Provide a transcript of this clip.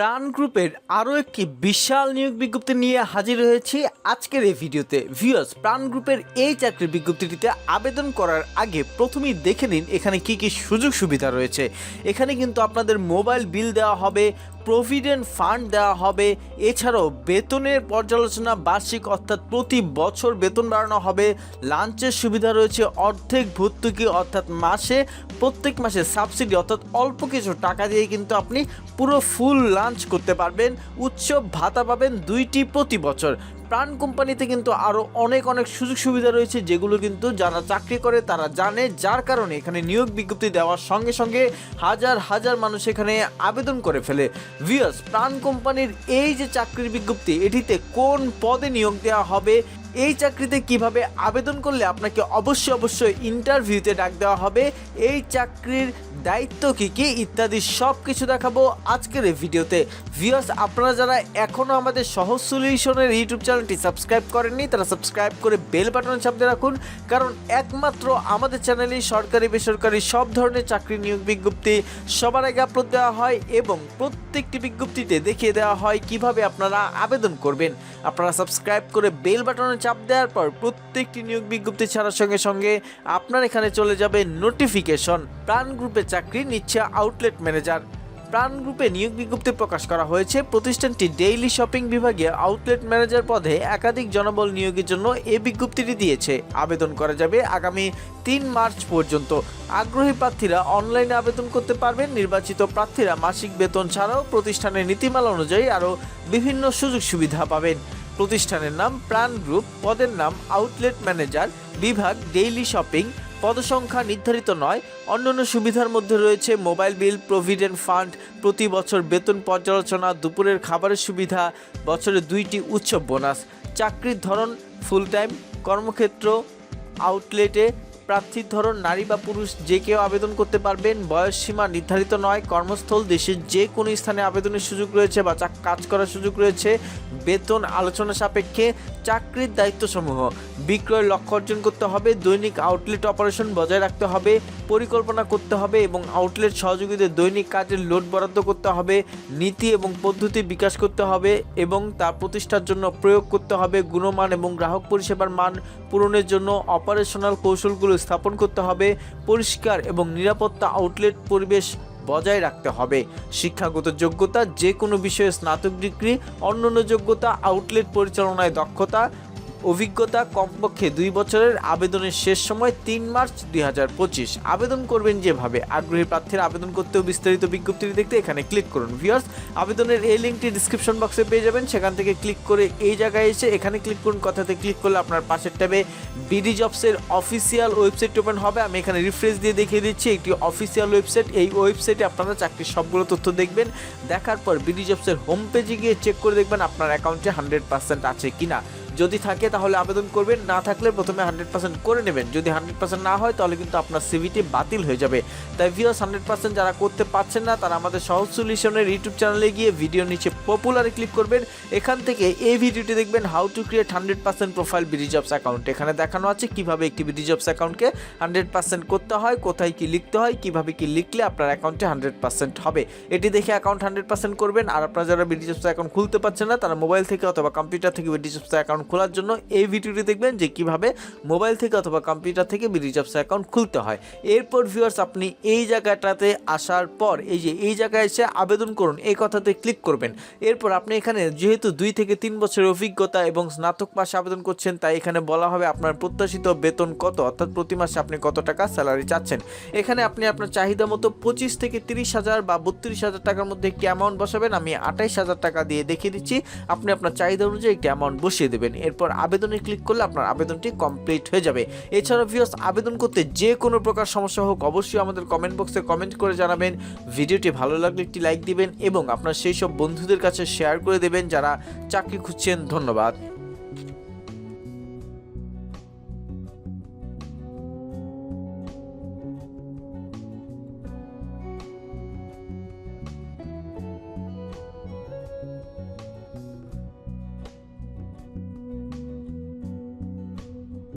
প্রাণ গ্রুপের আরও একটি বিশাল নিয়োগ বিজ্ঞপ্তি নিয়ে হাজির হয়েছি আজকের এই ভিডিওতে। ভিউয়ার্স, প্রাণ গ্রুপের এই চাকরির বিজ্ঞপ্তিটিতে আবেদন করার আগে প্রথমেই দেখে নিন এখানে কি কি সুযোগ সুবিধা রয়েছে। এখানে কিন্তু আপনাদের মোবাইল বিল দেওয়া হবে, প্রভিডেন্ট ফান্ড দেওয়া হবে, এছাড়াও বেতনের পর্যালোচনা বার্ষিক অর্থাৎ প্রতি বছর বেতন বাড়ানো হবে, লাঞ্চের সুবিধা রয়েছে, অর্ধেক ভর্তুকি অর্থাৎ প্রত্যেক মাসে সাবসিডি অর্থাৎ অল্প কিছু টাকা দিয়ে কিন্তু আপনি পুরো ফুল লাঞ্চ করতে পারবেন, উৎসব ভাতা পাবেন 2টি প্রতি বছর। প্রাণ কোম্পানিতে কিন্তু আরও অনেক সুযোগ সুবিধা রয়েছে যেগুলো কিন্তু যারা চাকরি করে তারা জানে, যার কারণে এখানে নিয়োগ বিজ্ঞপ্তি দেওয়ার সঙ্গে সঙ্গে হাজার মানুষ এখানে আবেদন করে ফেলে। ভিউয়ার্স, প্রাণ কোম্পানির এই যে চাকরির বিজ্ঞপ্তি, এটিতে কোন পদে নিয়োগ দেওয়া হবে, এই চাকরিতে কিভাবে আবেদন করলে আপনাকে অবশ্যই ইন্টারভিউতে ডাক দেওয়া হবে, এই চাকরির দায়িত্ব কী ইত্যাদি সব কিছু দেখাবো আজকের এই ভিডিওতে। ভিউয়ার্স, আপনারা যারা এখনও আমাদের সহজ সলিউশনের ইউটিউব চ্যানেলটি সাবস্ক্রাইব করেননি তারা সাবস্ক্রাইব করে বেল বাটনে চাপ দিয়ে রাখুন, কারণ একমাত্র আমাদের চ্যানেলেই সরকারি বেসরকারি সব ধরনের চাকরি নিয়োগ বিজ্ঞপ্তি সবার আগে আপলোড দেওয়া হয় এবং প্রত্যেকটি বিজ্ঞপ্তিতে দেখিয়ে দেওয়া হয় কিভাবে আপনারা আবেদন করবেন। আপনারা সাবস্ক্রাইব করে বেল বাটনে চাপ দেওয়ার পর প্রত্যেকটি নিয়োগ বিজ্ঞপ্তি ছাড়ার সঙ্গে সঙ্গে আপনার এখানে চলে যাবে নোটিফিকেশন। প্রাণ গ্রুপে চাকরি নিচ্ছে আউটলেট ম্যানেজার। প্রাণ গ্রুপে নিয়োগ বিজ্ঞপ্তি প্রকাশ করা হয়েছে। প্রতিষ্ঠানটি ডেইলি শপিং বিভাগে আউটলেট ম্যানেজার পদে একাধিক জনবল নিয়োগের জন্য এই বিজ্ঞপ্তিটি দিয়েছে। আবেদন করা যাবে আগামী 3 মার্চ পর্যন্ত। আগ্রহী প্রার্থীরা অনলাইনে আবেদন করতে পারবেন। নির্বাচিত প্রার্থীরা মাসিক বেতন ছাড়াও প্রতিষ্ঠানের নীতিমালা অনুযায়ী আরও বিভিন্ন সুযোগ সুবিধা পাবেন। প্রতিষ্ঠানের নাম প্রাণ গ্রুপ, পদের নাম আউটলেট ম্যানেজার, বিভাগ ডেইলি শপিং, পদসংখ্যা নির্ধারিত নয়। অন্যান্য সুবিধার মধ্যে রয়েছে মোবাইল বিল, প্রভিডেন্ট ফান্ড, প্রতি বছর বেতন পর্যালোচনা, দুপুরের খাবারের সুবিধা, বছরে 2টি উৎসব বোনাস। চাকরির ধরন ফুল টাইম। কর্মক্ষেত্র আউটলেটে। প্রার্থীর ধরন নারী বা পুরুষ যে কেউ আবেদন করতে পারবেন। বয়স সীমা নির্ধারিত নয়। কর্মস্থল দেশের যে কোনো স্থানে আবেদনের সুযোগ রয়েছে বা কাজ করার সুযোগ রয়েছে। বেতন আলোচনা সাপেক্ষে। চাকরির দায়িত্বসমূহ: বিক্রয় লক্ষ্য অর্জন করতে হবে, দৈনিক আউটলেট অপারেশন বজায় রাখতে হবে, পরিকল্পনা করতে হবে এবং আউটলেট সহযোগীদের দৈনিক কাজের লোড বরাদ্দ করতে হবে, নীতি এবং পদ্ধতি বিকাশ করতে হবে এবং তা প্রতিষ্ঠার জন্য প্রয়োগ করতে হবে, গুণমান এবং গ্রাহক পরিষেবার মান পূরণের জন্য অপারেশনাল কৌশলগুলো স্থাপন করতে হবে, পরিষ্কার এবং নিরাপত্তা আউটলেট পরিবেশ বজায় রাখতে হবে। শিক্ষাগত যোগ্যতা: যে কোনো বিষয়ে স্নাতক ডিগ্রি। অন্যান্য যোগ্যতা: আউটলেট পরিচালনায় দক্ষতা, অভিজ্ঞতা কমপক্ষে 2 বছরের। আবেদনের শেষ সময় 3 মার্চ 2025। আবেদন করবেন যেভাবে। আগ্রহী প্রার্থীরা আবেদন করতেও বিস্তারিত বিজ্ঞপ্তিটি দেখতে এখানে ক্লিক করুন। ভিউয়ার্স, আবেদনের এই লিঙ্কটি ডিসক্রিপশন বক্সে পেয়ে যাবেন, সেখান থেকে ক্লিক করে এই জায়গায় এসে এখানে ক্লিক করুন। কথাতে ক্লিক করলে আপনার পাশের ট্যাবে বিডি জবসের অফিসিয়াল ওয়েবসাইট ওপেন হবে। আমি এখানে রিফ্রেশ দিয়ে দেখিয়ে দিচ্ছি একটি অফিসিয়াল ওয়েবসাইট। এই ওয়েবসাইটে আপনারা চাকরির সবগুলো তথ্য দেখবেন। দেখার পর বিডি জবসের হোম পেজে গিয়ে চেক করে দেখবেন আপনার অ্যাকাউন্টে 100% আছে কিনা। যদি থাকে তাহলে আবেদন করবেন, না থাকলে প্রথমে 100% করে নেবেন। যদি 100% না হয় তাহলে কিন্তু আপনার সিভিটি বাতিল হয়ে যাবে। তাই ভিউয়ার্স, 100% যারা করতে পারছেন না তারা আমাদের সহজ সলিউশনের ইউটিউব চ্যানেলে গিয়ে ভিডিও নিচে পপুলারে ক্লিক করবেন। এখান থেকে এই ভিডিওটি দেখবেন how to create 100% profile BD jobs account. এখানে দেখানো আছে কিভাবে একটি বিডি জবস অ্যাকাউন্টকে 100% করতে হয়, কোথায় কি লিখতে হয়, কিভাবে কি লিখলে আপনার অ্যাকাউন্টে 100% হবে। এটি দেখে অ্যাকাউন্ট 100% করবেন। আর আপনারা যারা বিডি জবস অ্যাকাউন্ট খুলতে পারছেন না তারা মোবাইল থেকে অথবা কম্পিউটার থেকে বিডি জবস অ্যাকাউন্ট খোলার জন্য এই ভিডিওটি দেখবেন যে কিভাবে মোবাইল থেকে অথবা কম্পিউটার থেকে বিডি জবস অ্যাকাউন্ট খুলতে হয়। এরপর ভিউয়ার্স, আপনি এই জায়গাটাতে আসার পর এই জায়গায় এসে আবেদন করুন এই কথাতে ক্লিক করবেন। এরপর আপনি এখানে যেহেতু 2 থেকে 3 বছরের অভিজ্ঞতা এবং স্নাতক পাশে আবেদন করছেন, তাই এখানে বলা হবে আপনার প্রত্যাশিত বেতন কত, অর্থাৎ প্রতি মাসে আপনি কত টাকা স্যালারি চাচ্ছেন। এখানে আপনি আপনার চাহিদা মতো 25 থেকে 30,000 বা 32,000 টাকার মধ্যে একটি অ্যামাউন্ট বসাবেন। আমি 28,000 টাকা দিয়ে দেখিয়ে দিচ্ছি। আপনি আপনার চাহিদা অনুযায়ী একটি অ্যামাউন্ট বসিয়ে দেবেন। এরপর আবেদনে ক্লিক করলে আপনার আবেদনটি কমপ্লিট হয়ে যাবে। এছাড়াও ভিউয়ার্স, আবেদন করতে যে কোনো প্রকার সমস্যা হোক অবশ্যই আমাদের কমেন্ট বক্সে কমেন্ট করে জানাবেন। ভিডিওটি ভালো লাগলে একটি লাইক দিবেন এবং আপনার সেই সব বন্ধুদের কাছে শেয়ার করে দেবেন যারা চাকরি খুঁজছেন। ধন্যবাদ।